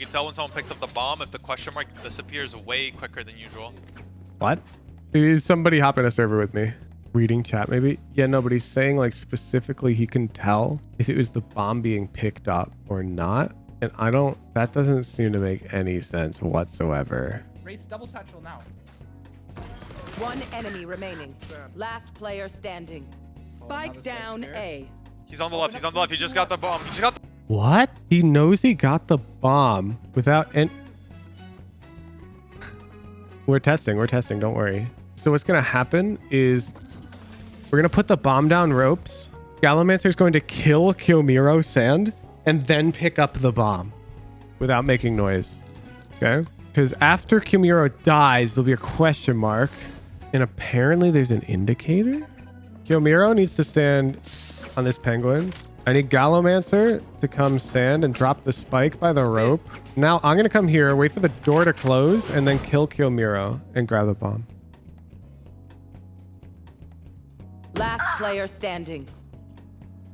can tell when someone picks up the bomb if the question mark disappears way quicker than usual. What? Is somebody hop in a server with me? Reading chat maybe? Yeah, no, but he's saying like specifically he can tell if it was the bomb being picked up or not. And that doesn't seem to make any sense whatsoever. Race double satchel now. One enemy remaining. Last player standing. Spike down A. He's on the left. He's on the left. He just got the bomb. He just got the... What? He knows he got the bomb without We're testing. Don't worry. So what's going to happen is we're going to put the bomb down ropes. Gallomancer is going to kill Kyomiro Sand and then pick up the bomb without making noise. Okay? Because after Kyomiro dies, there'll be a question mark. And apparently there's an indicator. Kyomiro needs to stand on this penguin. I need Gallomancer to come sand and drop the spike by the rope. Now I'm going to come here, wait for the door to close, and then kill Kyomiro and grab the bomb. Last player standing.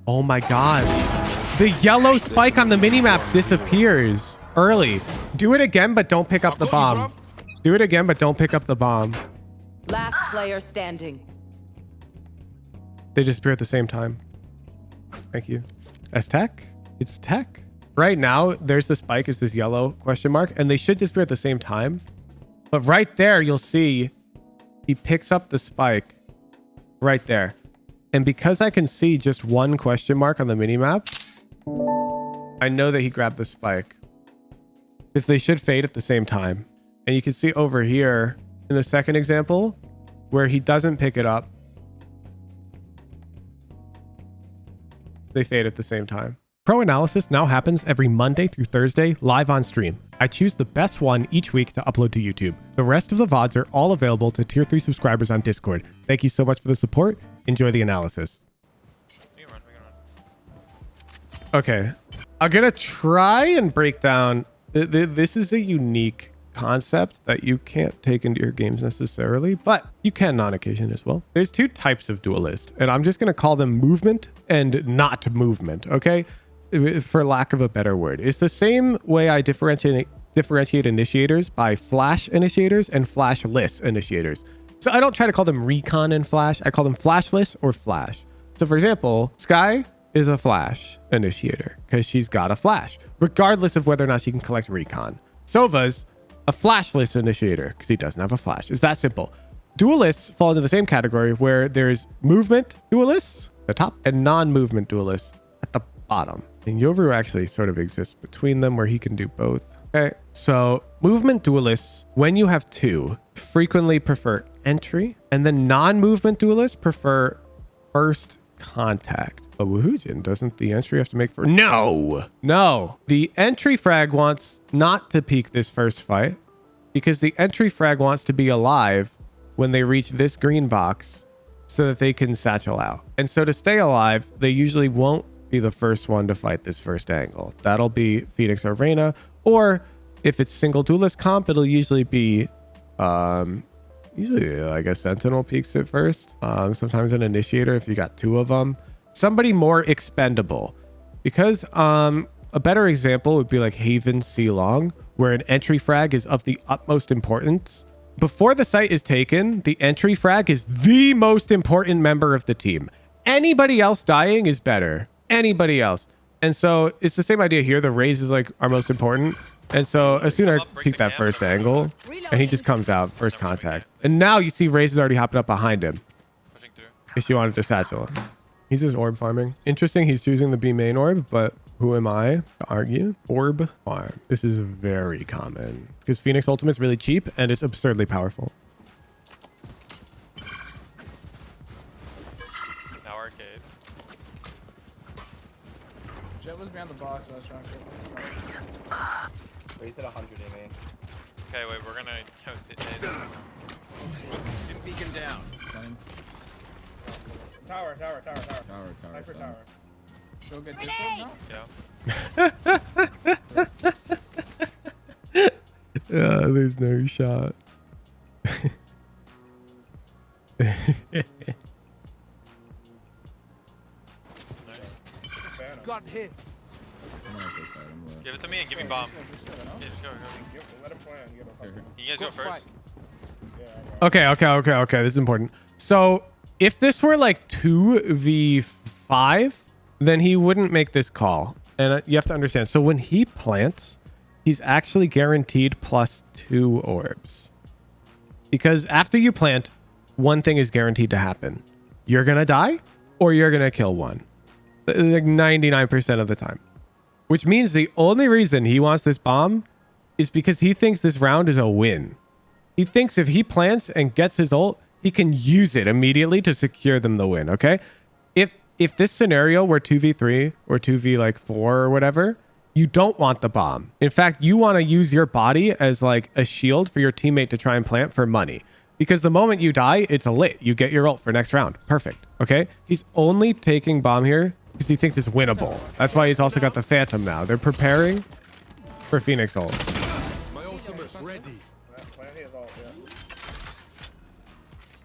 Oh my god. The yellow spike on the minimap disappears early. Do it again, but don't pick up the bomb. Do it again, but don't pick up the bomb. Last player standing. They disappear at the same time. Thank you. As tech? It's tech. Right now, there's the spike is this yellow question mark, and they should disappear at the same time. But right there, you'll see he picks up the spike right there. And because I can see just one question mark on the minimap, I know that he grabbed the spike. Because they should fade at the same time. And you can see over here in the second example where he doesn't pick it up. They fade at the same time. Pro analysis now happens every Monday through Thursday live on stream. I choose the best one each week to upload to YouTube. The rest of the VODs are all available to tier 3 subscribers on Discord. Thank you so much for the support. Enjoy the analysis. We can run. Okay. I'm going to try and break down. This is a unique concept that you can't take into your games necessarily, but you can on occasion as well. There's two types of duelist, and I'm just going to call them movement and not movement, okay? For lack of a better word. It's the same way I differentiate initiators by flash initiators and flashless initiators. So I don't try to call them recon and flash. I call them flashless or flash. So for example, Sky is a flash initiator because she's got a flash, regardless of whether or not she can collect recon. Sova's a flashless initiator because he doesn't have a flash. It's that simple. Duelists fall into the same category where there's movement duelists at the top and non-movement duelists at the bottom. And Yoru actually sort of exists between them where he can do both. Okay, so movement duelists, when you have two, frequently prefer entry, and then non-movement duelists prefer first contact. But Woohoojin, doesn't the entry have to make for... No! The entry frag wants not to peek this first fight because the entry frag wants to be alive when they reach this green box so that they can satchel out. And so to stay alive, they usually won't be the first one to fight this first angle. That'll be Phoenix or Reyna, or if it's single duelist comp, it'll usually be usually I guess Sentinel peeks it first. Sometimes an initiator if you got two of them. Somebody more expendable, because a better example would be like Haven C Long, where an entry frag is of the utmost importance. Before the site is taken, the entry frag is the most important member of the team. Anybody else dying is better. Anybody else. And so it's the same idea here. The raise is like our most important. And so Asuna peeked that first angle and he just comes out first contact. And now you see Raze is already hopping up behind him. Pushing through. If she wanted to satchel. He's just orb farming. Interesting. He's choosing the B main orb, but who am I to argue? Orb farm. This is very common because Phoenix ultimate is really cheap and it's absurdly powerful. Now arcade. Jet was behind the box. I was trying to get Raise at 100, man. Okay, wait, we're gonna... Beacon down. Tower. Tower. Hyper tower. Go get this one now? Yeah. There's no shot. Got hit. Give it to me and give me bomb. Yeah, just go. Let him plan. Get him fucking. You guys go first. Okay. This is important. So if this were like 2v5, then he wouldn't make this call. And you have to understand. So when he plants, he's actually guaranteed +2 orbs. Because after you plant, one thing is guaranteed to happen. You're going to die or you're going to kill one. Like 99% of the time. Which means the only reason he wants this bomb is because he thinks this round is a win. He thinks if he plants and gets his ult, he can use it immediately to secure them the win, okay? If this scenario were 2v3 or 2v4 or whatever, you don't want the bomb. In fact, you want to use your body as like a shield for your teammate to try and plant for money. Because the moment you die, it's a lit. You get your ult for next round. Perfect, okay? He's only taking bomb here because he thinks it's winnable. That's why he's also got the Phantom now. They're preparing for Phoenix ult. My ultimate's ready. Plan his ult,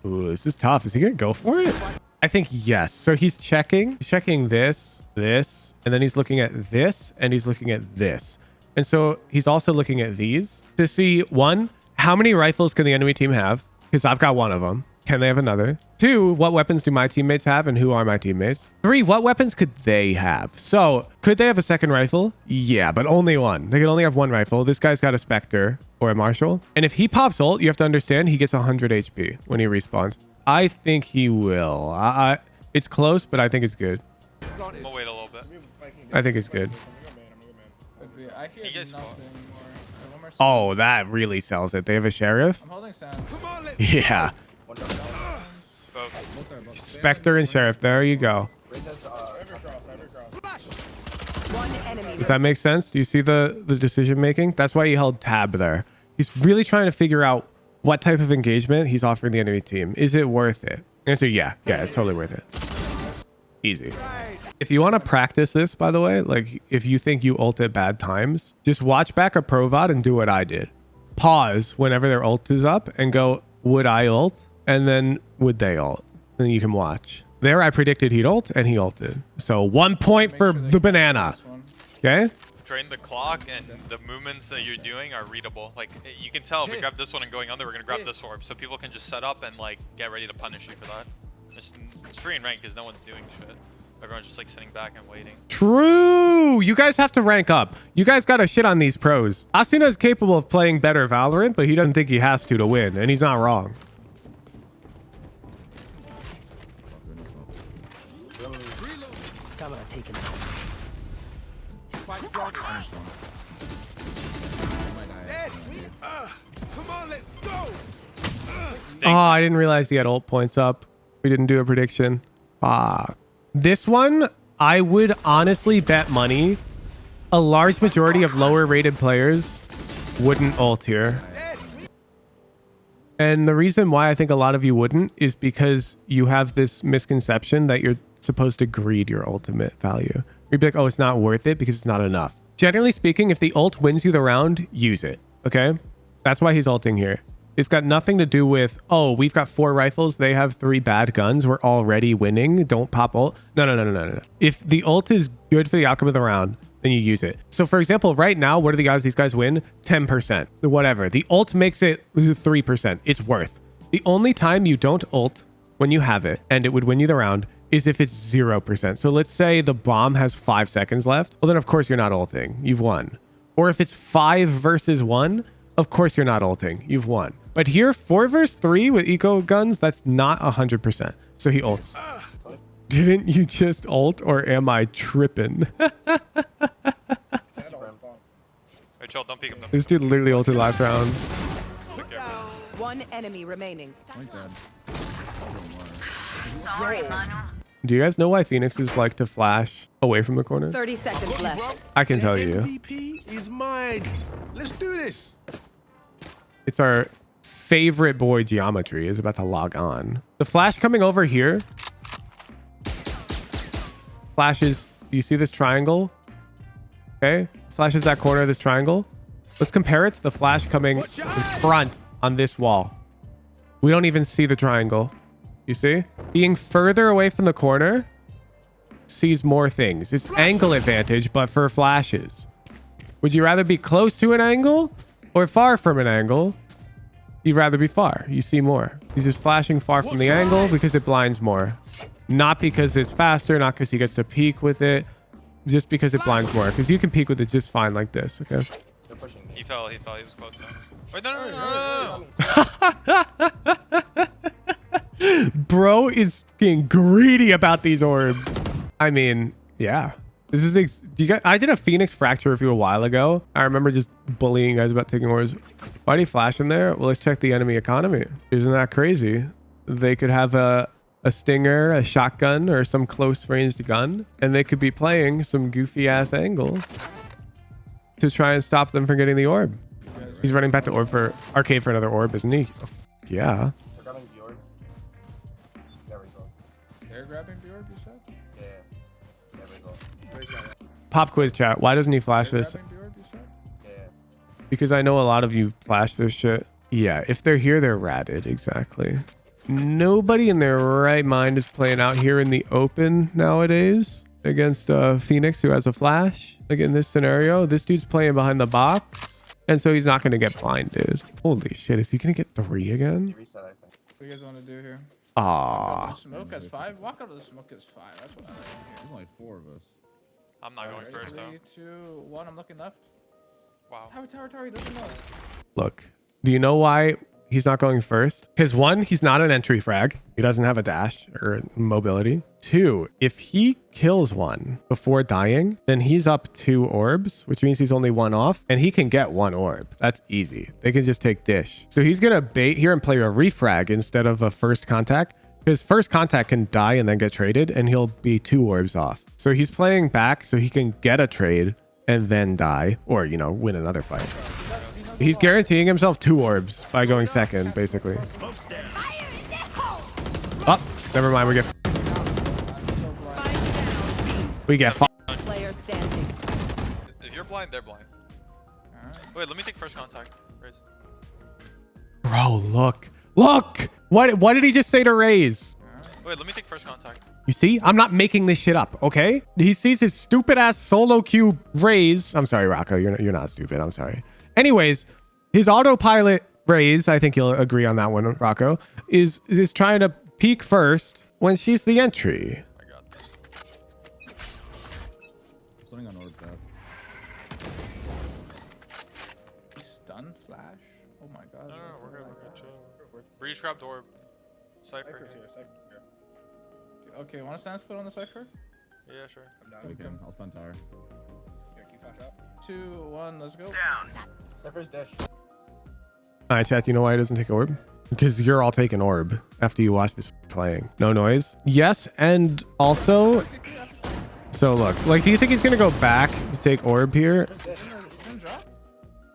yeah. Ooh, this is tough. Is he gonna go for it? I think yes. So he's checking this, and then he's looking at this, and he's looking at this. And so he's also looking at these to see, one, how many rifles can the enemy team have? Because I've got one of them. Can they have another? 2, what weapons do my teammates have and who are my teammates? 3, what weapons could they have? So could they have a second rifle? Yeah, but only one. They could only have one rifle. This guy's got a Spectre or a Marshall. And if he pops ult, you have to understand he gets 100 HP when he respawns. I think he will. It's close, but I think it's good. We'll wait a little bit. I think it's good. I hear You guys nothing fought. more. One more Oh, that really sells it. They have a sheriff? I'm holding sand. Come on, let's Yeah. Both. Spectre and sheriff. There you go. One enemy. Does that make sense? Do you see the decision making? That's why he held tab there. He's really trying to figure out what type of engagement he's offering the enemy team. Is it worth it? Answer, yeah. Yeah, it's totally worth it. Easy. If you want to practice this, by the way, like if you think you ult at bad times, just watch back a pro VOD and do what I did. Pause whenever their ult is up and go, would I ult? And then would they ult? And you can watch. There I predicted he'd ult and he ulted. So 1 point Make for sure they the can banana. this one. Okay? Drain the clock and the movements that you're doing are readable. Like you can tell if we grab this one and going under, we're gonna grab this orb, so people can just set up and like get ready to punish you for that. It's free and rank because no one's doing shit. Everyone's just like sitting back and waiting. True. You guys have to rank up. You guys got to shit on these pros. Asuna is capable of playing better Valorant, but he doesn't think he has to win, and he's not wrong. Camera taken out. come on, let's go. Oh, I didn't realize he had ult points up. We didn't do a prediction. Fuck. This one, I would honestly bet money a large majority of lower rated players wouldn't ult here. And the reason why I think a lot of you wouldn't is because you have this misconception that you're supposed to greed your ultimate value. You'd be like, oh, it's not worth it because it's not enough. Generally speaking, if the ult wins you the round, use it. Okay? That's why he's ulting here. It's got nothing to do with, oh, we've got 4 rifles. They have 3 bad guns. We're already winning. Don't pop ult. No. If the ult is good for the outcome of the round, then you use it. So for example, right now, what are the odds these guys win? 10%. Whatever. The ult makes it 3%. It's worth. The only time you don't ult when you have it, and it would win you the round, is if it's 0%. So let's say the bomb has 5 seconds left. Well, then of course you're not ulting. You've won. Or if it's 5 versus 1, of course you're not ulting. You've won. But here, 4 versus 3 with eco guns, that's not 100%. So he ults. Didn't you just ult, or am I tripping? Hey, chill, don't peek him. This dude literally ulted last round. One enemy remaining. Do you guys know why Phoenixes like to flash away from the corner? 30 seconds left. I can tell you. MVP is mine. Let's do this. It's our favorite boy Geometry is about to log on. The flash coming over here. Flashes. Do you see this triangle? Okay. Flashes that corner of this triangle. Let's compare it to the flash coming in front on this wall. We don't even see the triangle. You see? Being further away from the corner sees more things. It's angle advantage, but for flashes. Would you rather be close to an angle or far from an angle? You'd rather be far. You see more. He's just flashing far from the angle because it blinds more. Not because it's faster, not because he gets to peek with it. Just because it blinds more. Because you can peek with it just fine like this, okay? He fell. He was close though. Wait, no. Bro is getting greedy about these orbs. I mean, yeah. This is I did a Phoenix fracture review a while ago. I remember just bullying guys about taking orbs. Why do you flash in there? Well, let's check the enemy economy. Isn't that crazy? They could have a stinger, a shotgun, or some close ranged gun, and they could be playing some goofy ass angle to try and stop them from getting the orb. He's running back to orb for arcade for another orb, isn't he? Oh, yeah. We're grabbing the orb. There we go. They're grabbing the orb, you said? Yeah. There we go. Pop quiz chat. Why doesn't he flash They're this? grabbing the orb, you said? Yeah. Because I know a lot of you flash this shit. Yeah, if they're here, they're ratted. Exactly. Nobody in their right mind is playing out here in the open nowadays against Phoenix, who has a flash. Like in this scenario, this dude's playing behind the box, and so he's not going to get blinded. Holy shit, is he going to get 3 again? Reset, I think. What do you guys want to do here? Ah. Smoke as 5? Walk out of the smoke as 5. That's what I like to hear. There's only 4 of us. I'm not going first though. 3, 2, 1. I'm looking left. Wow. Tower. He doesn't know. Look, do you know why he's not going first? Because 1, he's not an entry frag. He doesn't have a dash or mobility. 2, if he kills 1 before dying, then he's up 2 orbs, which means he's only 1 off, and he can get 1 orb. That's easy. They can just take dish. So he's going to bait here and play a refrag instead of a first contact, because first contact can die and then get traded, and he'll be 2 orbs off. So he's playing back so he can get a trade and then die, or, you know, win another fight. He's guaranteeing himself 2 orbs by going second, basically. Oh, never mind. We get Player standing. If you're blind, they're blind. Wait, let me take first contact. Raise. Bro, look. What did he just say to Raze? Wait, let me take first contact. You see, I'm not making this shit up, okay? He sees his stupid ass solo queue Raze. I'm sorry, Rocco. You're not stupid. I'm sorry. Anyways, his autopilot Raze, I think you'll agree on that one, Rocco, is trying to peek first when she's the entry. I got this. Something on orb tap. Stun flash. Oh my god. No, we're good. Chill. Breach grabbed orb. Cypher. Cypher's here. Cypher's here. Okay, want to stand split on the cipher? Yeah, sure. I'm down. Okay, I'll stun tower. Here, keep flash up. 2, 1, let's go. Cypher's dish. All right, chat, do you know why he doesn't take orb? Because you're all taking orb after you watch this playing. No noise. Yes, and also... So look, like, do you think he's going to go back to take orb here?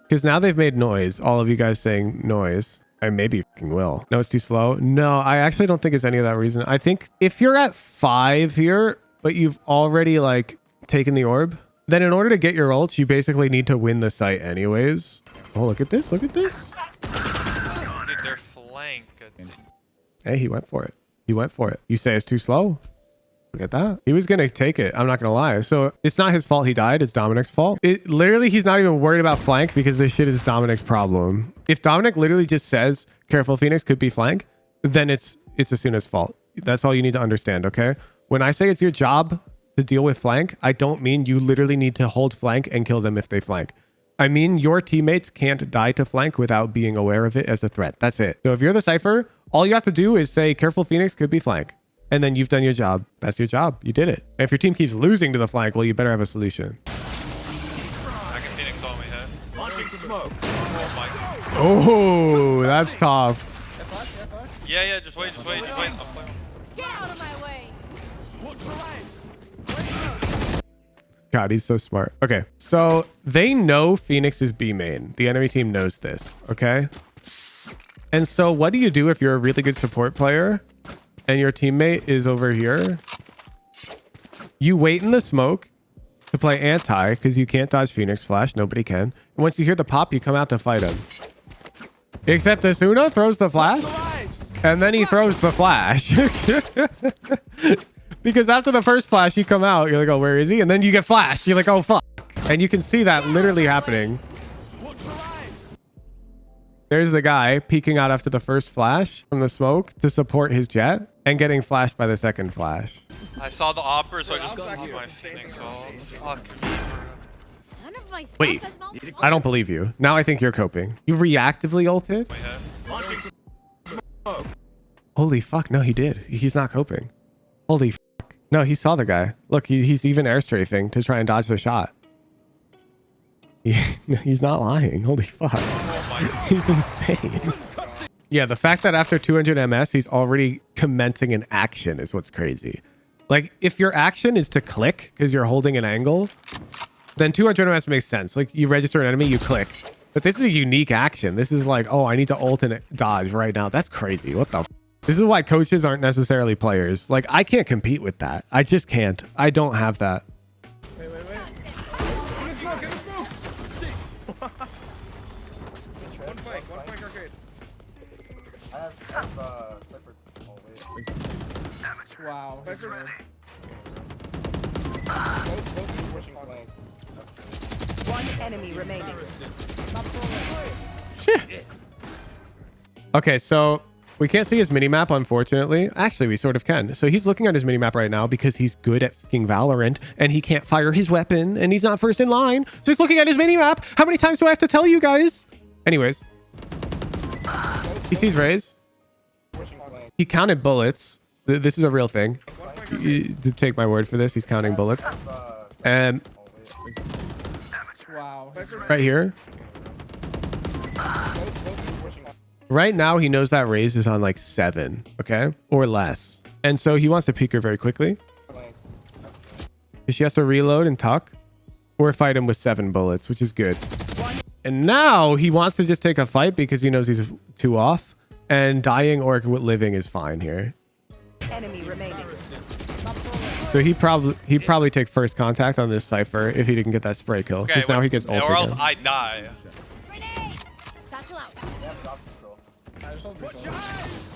Because now they've made noise. All of you guys saying noise. I maybe fucking will. No, it's too slow. No, I actually don't think it's any of that reason. I think if you're at 5 here, but you've already, like, taken the orb, then in order to get your ult, you basically need to win the site anyways. Oh, look at this. Look at this. Dude, they're flank. Hey, he went for it. He went for it. You say it's too slow? Look at that. He was going to take it. I'm not going to lie. So it's not his fault he died. It's Dominic's fault. Literally, he's not even worried about flank because this shit is Dominic's problem. If Dominic literally just says, careful, Phoenix could be flank, then it's Asuna's fault. That's all you need to understand, okay? When I say it's your job to deal with flank, I don't mean you literally need to hold flank and kill them if they flank. I mean, your teammates can't die to flank without being aware of it as a threat. That's it. So if you're the Cypher, all you have to do is say, careful, Phoenix could be flank. And then you've done your job. That's your job. You did it. And if your team keeps losing to the flank, well, you better have a solution. I can Phoenix all my head. Launching smoke. Oh my god. Oh, that's tough. Yeah, just wait. I'll play him. Get out of my way. Watch your eyes. God, he's so smart. Okay, so they know Phoenix is B main. The enemy team knows this, okay? And so what do you do if you're a really good support player and your teammate is over here? You wait in the smoke to play anti because you can't dodge Phoenix flash. Nobody can. And once you hear the pop, you come out to fight him. Except Asuna throws the flash and then he throws the flash. Because after the first flash, you come out, you're like, oh, where is he? And then you get flashed. You're like, oh, fuck. And you can see that literally happening. Watch your eyes. There's the guy peeking out after the first flash from the smoke to support his jet and getting flashed by the second flash. I saw the opera, so I Wait, just I'm back put here. my Phoenix off. Fuck me, bro. None of my stuff Wait, has malfunctioned. I don't believe you. Now I think you're coping. You reactively ulted? My head. Launching smoke. Holy fuck. No, he did. He's not coping. Holy fuck. No, he saw the guy. Look, he's even air strafing to try and dodge the shot. He's not lying. Holy fuck. Oh my god. He's insane. Yeah, the fact that after 200 MS, he's already commencing an action is what's crazy. Like, if your action is to click because you're holding an angle, then 200 MS makes sense. Like, you register an enemy, you click. But this is a unique action. This is like, oh, I need to ult and dodge right now. That's crazy. What the f? This is why coaches aren't necessarily players. Like, I can't compete with that. I just can't. I don't have that. Wait. Get the smoke, get the smoke! One flank arcade. I have Cypher always. Wow. Cypher ready. Both pushing flank. One enemy remaining. Shit. Okay, so we can't see his minimap, unfortunately. Actually, we sort of can. So he's looking at his minimap right now because he's good at fucking Valorant and he can't fire his weapon and he's not first in line. So he's looking at his minimap. How many times do I have to tell you guys? Anyways. He sees Raze. Pushing flank. He counted bullets. This is a real thing. To take my word for this, he's counting bullets. And Wow. right here. Both pushing. Right now, he knows that Raze is on like 7, okay? Or less. And so he wants to peek her very quickly. Flank. She has to reload and tuck or fight him with 7 bullets, which is good. And now he wants to just take a fight because he knows he's 2 off. And dying or living is fine here. Enemy remaining. So he'd probably take first contact on this Cypher if he didn't get that spray kill. Because now he gets ulted. Or else again. I die. Grenade! Satchel out. They have dodge control. I just hold Watch control. your eyes.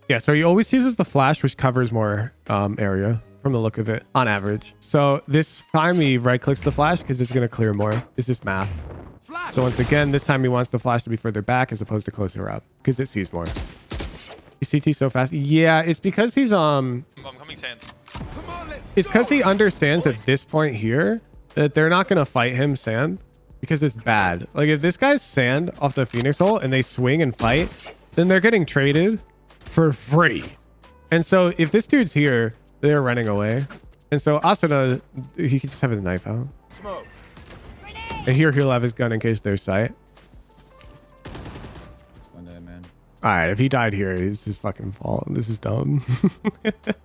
Yeah, so he always uses the flash, which covers more area from the look of it on average. So this time he right clicks the flash because it's going to clear more. It's just math. Flash. So once again, this time he wants the flash to be further back as opposed to closer up because it sees more. He's CT so fast. Yeah, it's because he's I'm coming sands. Come on, let's it's because go. he understands at this point here that they're not going to fight him sand because it's bad. Like if this guy's sand off the Phoenix ult and they swing and fight, then they're getting traded for free. And so if this dude's here, they're running away. And so Asuna, he can just have his knife out. Smoke. And here he'll have his gun in case there's sight. Sunday, man. All right, if he died here, it's his fucking fault. This is dumb.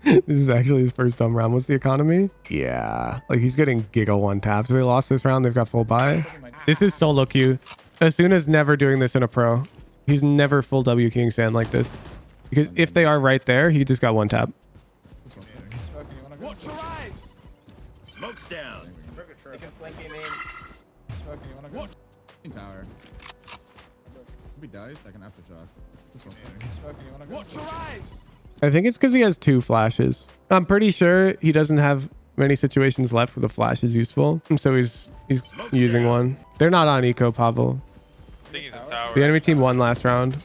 This is actually his first dumb round. What's the economy? Yeah, like he's getting giga one taps. They lost this round. They've got full buy. This is solo queue. Asuna's never doing this in a pro. He's never full W king sand like this. Because if they are right there, he just got one tap. Smoke, you wanna go? Watch your eyes. Smoke's down. They can flank him in. Smoke, you wanna go? What? Tower. If he dies, I can aftershock. Smoke, you wanna go? Watch your eyes. I think it's because he has 2 flashes. I'm pretty sure he doesn't have many situations left where the flash is useful. And so he's using one. They're not on eco, Pavel. I think he's in tower. The enemy team won last round.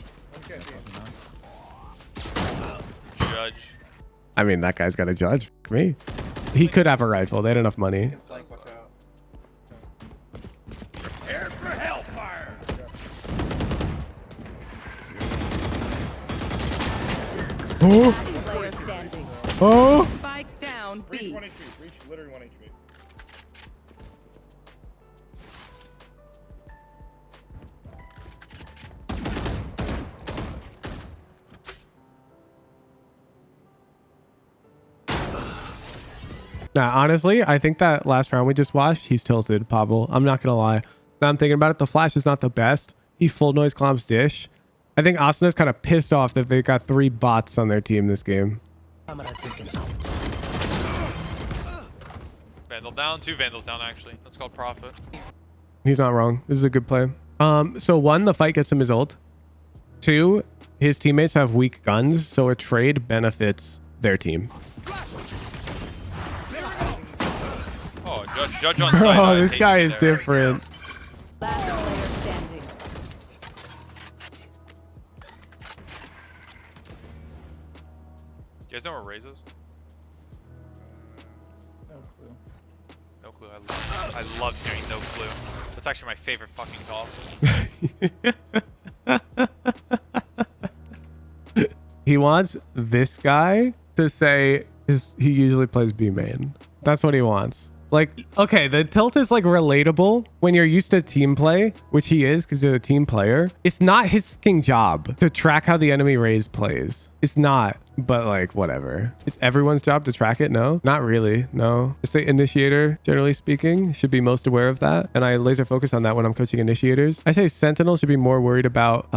Judge. I mean, that guy's got a judge. Fuck me. He could have a rifle. They had enough money. Flank, watch out. Prepare for hellfire. Oh, Player standing. oh. Spike down. Breach B. 1 HP. Breach literally 1 HP. Nah, honestly, I think that last round we just watched, he's tilted, Pavel. I'm not going to lie. Now I'm thinking about it. The flash is not the best. He full noise clamps dish. I think Asuna's kind of pissed off that they got 3 bots on their team this game. Vandal down. 2 Vandals down, actually. That's called profit. He's not wrong. This is a good play. So 1, the fight gets him his ult. 2, his teammates have weak guns, so a trade benefits their team. Oh, Judge Judge on site. Oh, this guy is different. Last player standing. You guys know where Raze is? No clue. No clue. I love hearing no clue. That's actually my favorite fucking call. He wants this guy to say he usually plays B main. That's what he wants. Like, okay, the tilt is like relatable when you're used to team play, which he is because he's a team player. It's not his fucking job to track how the enemy Raze plays. It's not, but like whatever. It's everyone's job to track it. No, not really. No, it's the initiator, generally speaking, should be most aware of that. And I laser focus on that when I'm coaching initiators. I say sentinel should be more worried about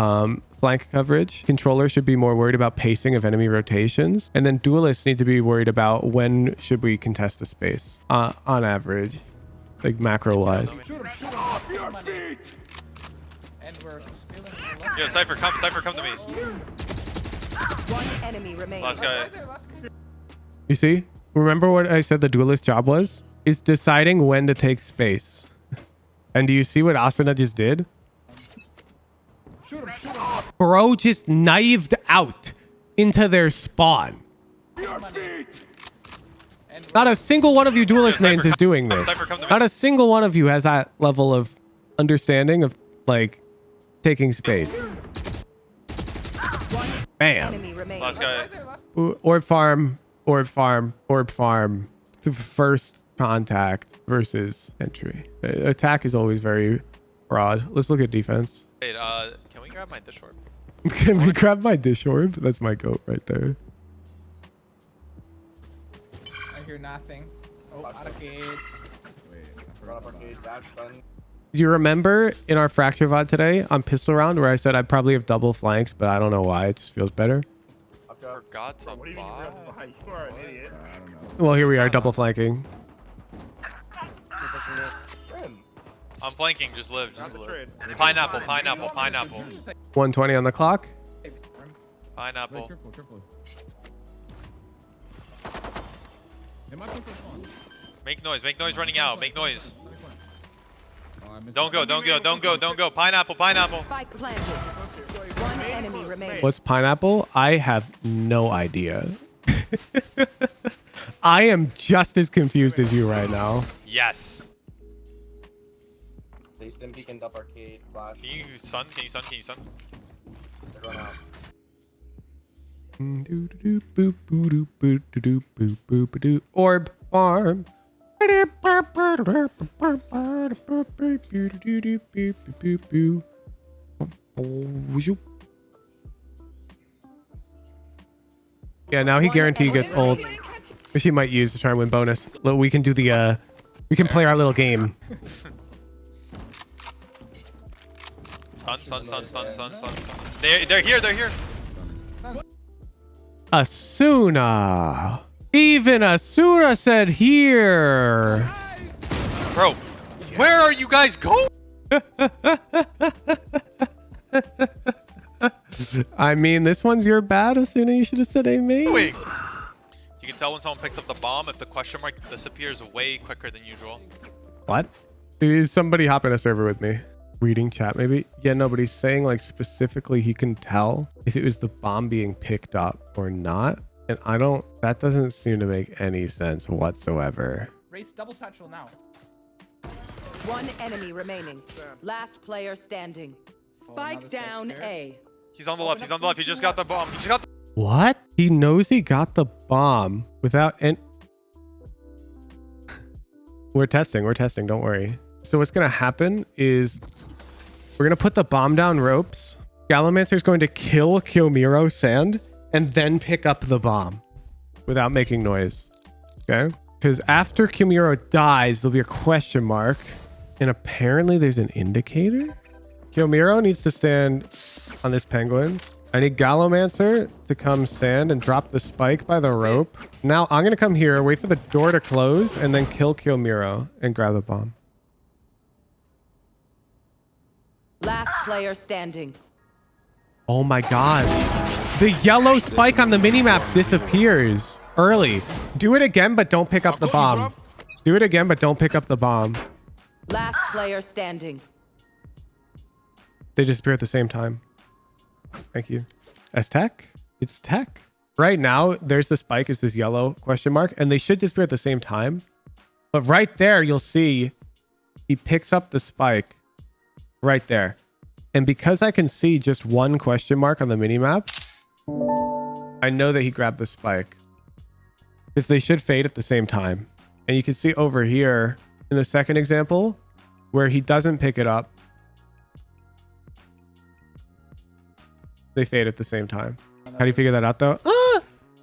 flank coverage. Controller should be more worried about pacing of enemy rotations. And then duelists need to be worried about when should we contest the space on average, like macro wise. Off your feet! And we're stealing the left. Yo, Cypher, come to me. One enemy remaining. Last guy. You see? Remember what I said the duelist job was? Is deciding when to take space. And do you see what Asuna just did? Shoot him. Bro just knifed out into their spawn. Your feet! Not a single one of you duelist Cypher, mains is doing this. Cypher, come to me. Not a single one of you has that level of understanding of like taking space. Bam. Enemy remaining. Last guy. Orb farm, orb farm, orb farm. The first contact versus entry. Attack is always very broad. Let's look at defense. Wait, can we grab my dish orb? Can we grab my dish orb? That's my goat right there. I hear nothing. Oh, arcade. Wait, I forgot about that. Do you remember in our fracture VOD today on pistol round where I said I'd probably have double flanked, but I don't know why. It just feels better. Forgot to What do you mean buy. you are an idiot. I don't know. Well, here we are, double flanking. I'm flanking. Just live. Not Just the live. trade. Pineapple. Pineapple. Pineapple. 120 on the clock. Wait, Pineapple. careful. They might push us on. Make noise. Make noise running out. Make noise. Oh, I missed Don't it. go. Don't go. Don't go. Don't go. Pineapple. Pineapple. Spike planted. One enemy remaining. What's pineapple? I have no idea. I am just as confused as you right now. Yes. They stim peek and up arcade flash. Can you sun? Can you sun? Can you sun? They're going out. Orb farm. Yeah, now he guaranteed gets ult, which he might use to try and win bonus. We can do the we can play our little game. Stun. Stun. Stun. Stun. Stun. Stun. Stun. They're here. They're here. Asuna. Even Asuna said here. Bro, where are you guys going? I mean, this one's your bad, Asuna. You should have said amen. You can tell when someone picks up the bomb if the question mark disappears way quicker than usual. What? Is somebody hop in a server with me? Reading chat, maybe? Yeah, no, but he's saying like specifically he can tell if it was the bomb being picked up or not. And that doesn't seem to make any sense whatsoever. Race double satchel now. One enemy remaining. Last player standing. Spike down A. He's on the left. He's on the left. He just got the bomb. He just got the What? He knows he got the bomb without any... We're testing. Don't worry. So what's going to happen is we're going to put the bomb down ropes. Gallomancer's going to kill Kyomiro Sand and then pick up the bomb without making noise. Okay? Because after Kyomiro dies, there'll be a question mark. And apparently there's an indicator. Kyomiro needs to stand on this penguin. I need Gallomancer to come sand and drop the spike by the rope. Now I'm going to come here, wait for the door to close, and then kill Kyomiro and grab the bomb. Last player standing. Oh my god. The yellow spike on the minimap disappears early. Do it again, but don't pick up the bomb. Do it again, but don't pick up the bomb. Last player standing. They disappear at the same time. Thank you. As tech? It's tech. Right now, there's the spike is this yellow question mark, and they should disappear at the same time. But right there, you'll see he picks up the spike right there. And because I can see just one question mark on the minimap, I know that he grabbed the spike. Because they should fade at the same time. And you can see over here in the second example where he doesn't pick it up. They fade at the same time. How do you figure that out though?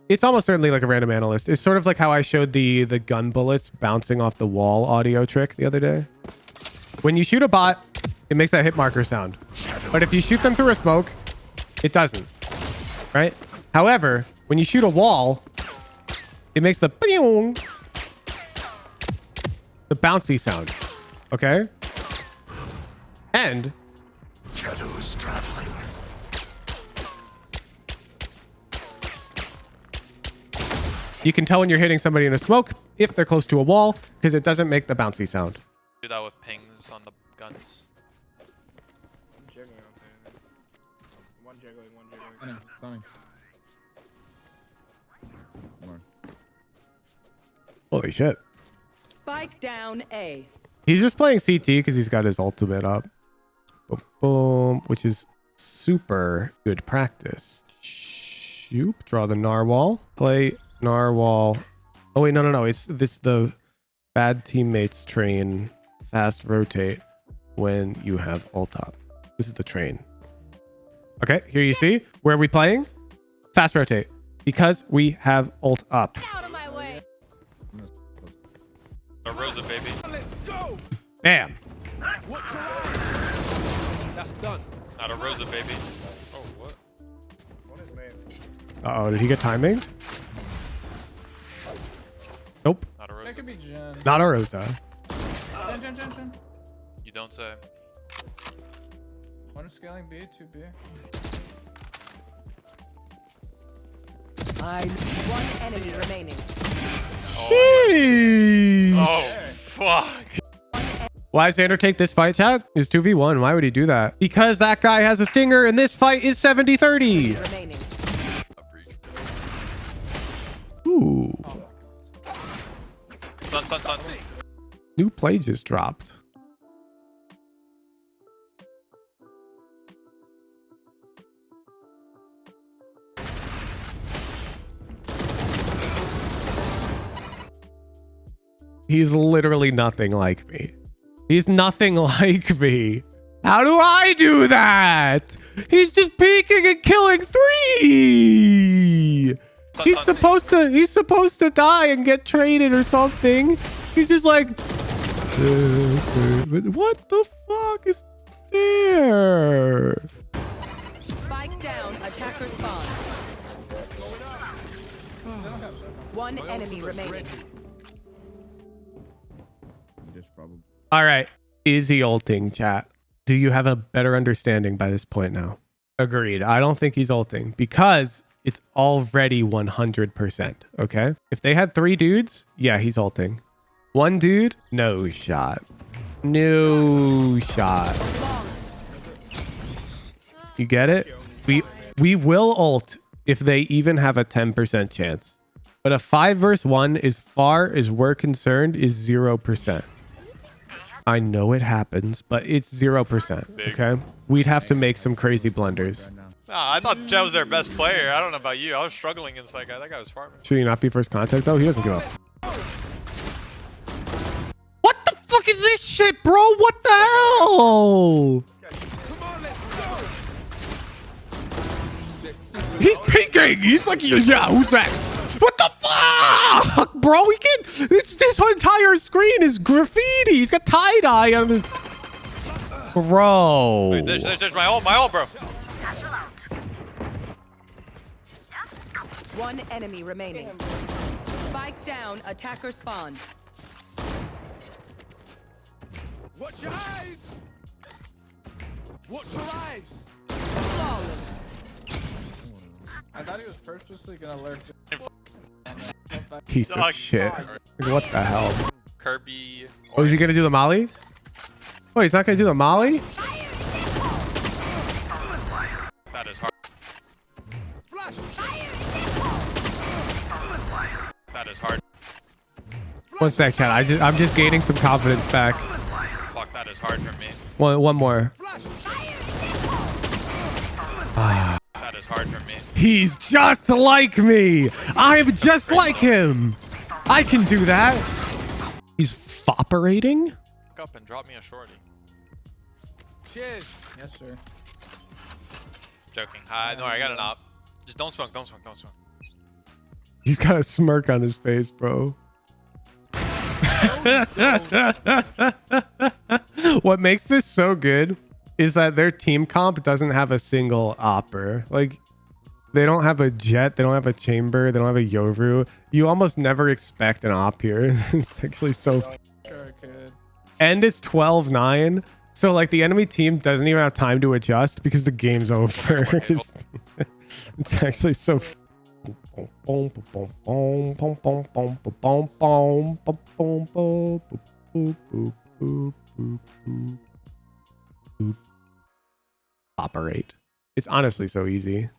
It's almost certainly like a random analyst. It's sort of like how I showed the gun bullets bouncing off the wall audio trick the other day. When you shoot a bot, it makes that hit marker sound. But if you shoot them through a smoke, it doesn't. Right? However, when you shoot a wall, it makes the bouncy sound. Okay? And Shadows traveling. you can tell when you're hitting somebody in a smoke if they're close to a wall because it doesn't make the bouncy sound. Do that with pings on the guns. Jiggling, I'm saying. One jiggling, one jiggling. Stunning, stunning. More. Holy shit. Spike down A. He's just playing CT because he's got his ultimate up. Boom, boom, which is super good practice. Shoop, draw the narwhal. Play narwhal. Oh wait, no. It's the bad teammates train fast rotate when you have ult up. This is the train. Okay, here you see. Where are we playing? Fast rotate. Because we have ult up. Out of my way. A Rosa, baby. Bam. That's done. Not a Rosa, baby. Oh, what? One is main. Uh-oh, did he get timing? Nope. Not a That Rosa. could be Jen. Not a Rosa. Jen. You don't say. One is scaling B, 2B. One enemy remaining. Sheesh. Oh, fuck. Why does Xander take this fight, chat? It's 2v1. Why would he do that? Because that guy has a stinger and this fight is 70-30. Remaining. A breach. Ooh. Sun. New play just dropped. He's literally nothing like me. He's nothing like me. How do I do that? He's just peeking and killing 3. He's supposed to die and get traded or something. He's just like, what the fuck is there? Spike down. Attacker spawn. One enemy remaining. Just probably. All right. Is he ulting, chat? Do you have a better understanding by this point now? Agreed. I don't think he's ulting because it's already 100%. Okay. If they had 3 dudes, yeah, he's ulting. 1 dude, no shot. No shot. You get it? We will ult if they even have a 10% chance. But a 5 versus 1, as far as we're concerned, is 0%. I know it happens, but it's 0%. Okay, we'd have to make some crazy blunders. Nah, I thought Jet was their best player. I don't know about you. I was struggling against that guy. That guy was farming. Should he not be first contact though? He doesn't give up. What the fuck is this shit, bro? What the hell? Come on, let's go. He's peeking. He's like, yeah, who's next? What the fuck, bro? We can. This whole entire screen is graffiti. He's got tie dye on the. Bro. Wait, there's my ult, bro. One enemy remaining. Spike down. Attacker spawn. Watch your eyes. Watch your eyes. Flawless. I thought he was purposely gonna lurk. Piece of shit. What the hell? Kirby. Oh, is he gonna do the molly? Oh, he's not gonna do the molly? That is hard. Flash. That is hard. One sec, chat. I'm just gaining some confidence back. Fuck, that is hard for me. One more. Flash. That is hard for me. He's just like me. I'm just like him. I can do that. He's fopperating. Look up and drop me a shorty. Cheers. Yes, sir. Joking. No, I got an op. Just don't smoke, don't smoke, don't smoke. He's got a smirk on his face, bro. What makes this so good is that their team comp doesn't have a single opper. Like, they don't have a jet, they don't have a chamber, they don't have a Yoru. You almost never expect an op here. It's actually so. Sure, I could. And it's 12-9. So like the enemy team doesn't even have time to adjust because the game's over. It's actually so. Operate. It's honestly so easy.